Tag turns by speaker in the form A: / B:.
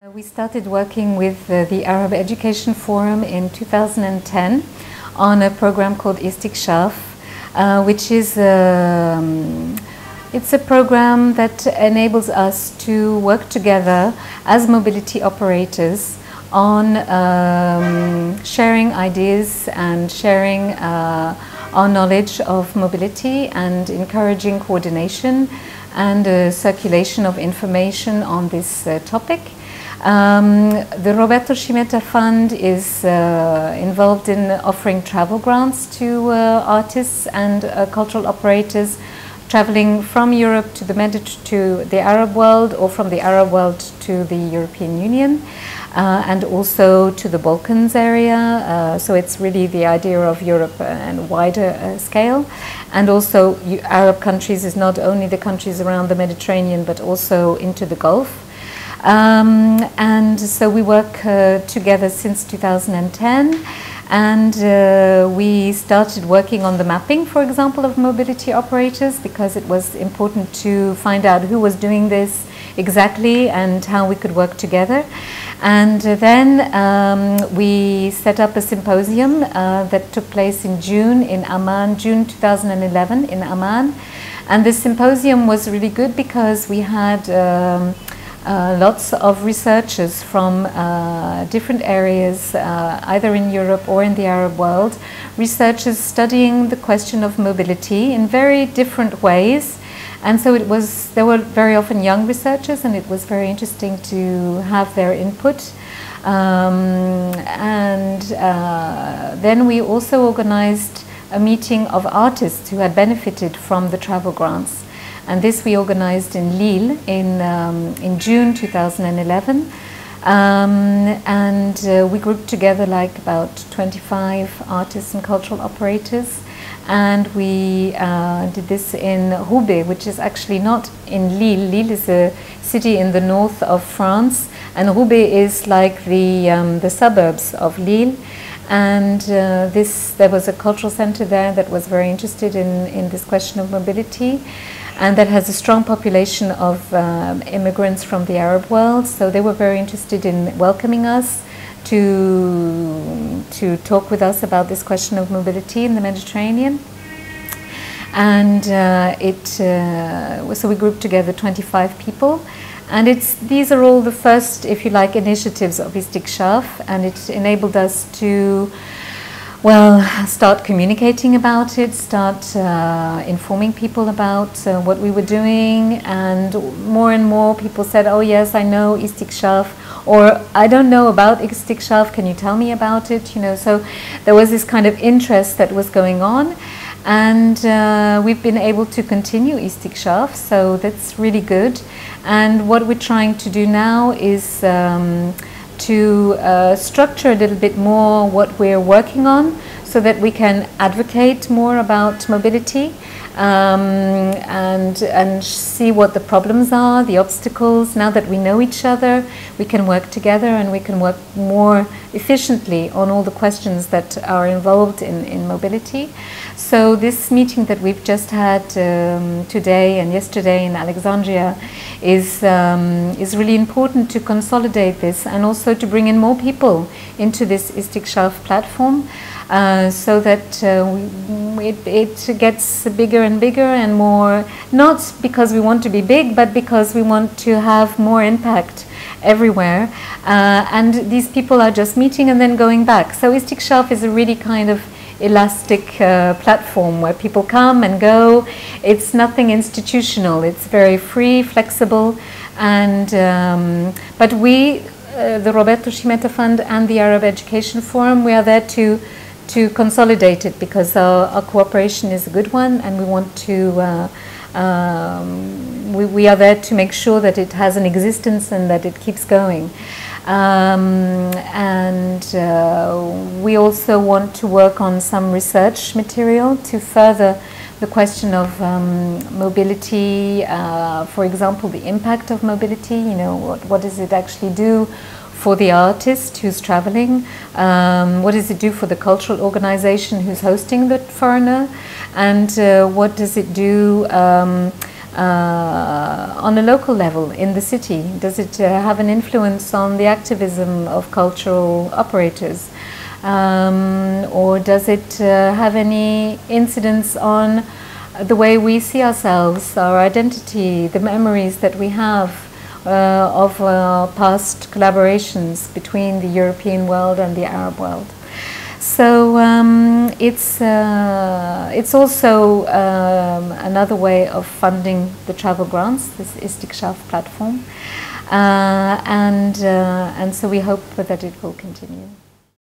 A: We started working with the Arab Education Forum in 2010 on a program called Istikshaf, which is it's a program that enables us to work together as mobility operators on sharing ideas and sharing our knowledge of mobility and encouraging coordination and circulation of information on this topic. The Roberto Cimetta Fund is involved in offering travel grants to artists and cultural operators traveling from Europe to the Arab world, or from the Arab world to the European Union, and also to the Balkans area. So it's really the idea of Europe and wider scale. And also Arab countries is not only the countries around the Mediterranean, but also into the Gulf. And so we work together since 2010, and we started working on the mapping, for example, of mobility operators, because it was important to find out who was doing this exactly and how we could work together. And then we set up a symposium that took place in June in Amman, June 2011 in Amman. And this symposium was really good because we had lots of researchers from different areas, either in Europe or in the Arab world, researchers studying the question of mobility in very different ways. And so there were very often young researchers, and it was very interesting to have their input. Then we also organized a meeting of artists who had benefited from the travel grants. And this we organized in Lille in June 2011. We grouped together like about 25 artists and cultural operators. And we did this in Roubaix, which is actually not in Lille. Lille is a city in the north of France, and Roubaix is like the suburbs of Lille. And there was a cultural center there that was very interested in this question of mobility, and that has a strong population of immigrants from the Arab world. So they were very interested in welcoming us to talk with us about this question of mobility in the Mediterranean. And so we grouped together 25 people. And these are all the first, if you like, initiatives of Istikshaf, and it enabled us to, well, start communicating about it, start informing people about what we were doing, and more people said, oh yes, I know Istikshaf, or I don't know about Istikshaf, can you tell me about it? You know, so there was this kind of interest that was going on. And we've been able to continue Istikshaf, so that's really good. And what we're trying to do now is to structure a little bit more what we're working on, so that we can advocate more about mobility and see what the problems are, the obstacles. Now that we know each other, we can work together, and we can work more efficiently on all the questions that are involved in mobility. So this meeting that we've just had today and yesterday in Alexandria is really important to consolidate this, and also to bring in more people into this Istikshaf platform, so that it gets bigger and bigger and more, not because we want to be big, but because we want to have more impact everywhere. And these people are just meeting and then going back. So Istikshaf is a really kind of elastic platform where people come and go. It's nothing institutional. It's very free, flexible, and but we, the Roberto Cimetta Fund and the Arab Education Forum, we are there to consolidate it, because our cooperation is a good one, and we want to we are there to make sure that it has an existence and that it keeps going. We also want to work on some research material to further the question of mobility, for example, the impact of mobility. You know, what does it actually do for the artist who's traveling? What does it do for the cultural organization who's hosting the foreigner? And what does it do on a local level in the city? Does it have an influence on the activism of cultural operators? Or does it have any incidence on the way we see ourselves, our identity, the memories that we have of past collaborations between the European world and the Arab world? So it's also another way of funding the travel grants, this Istikshaf platform, and so we hope that it will continue.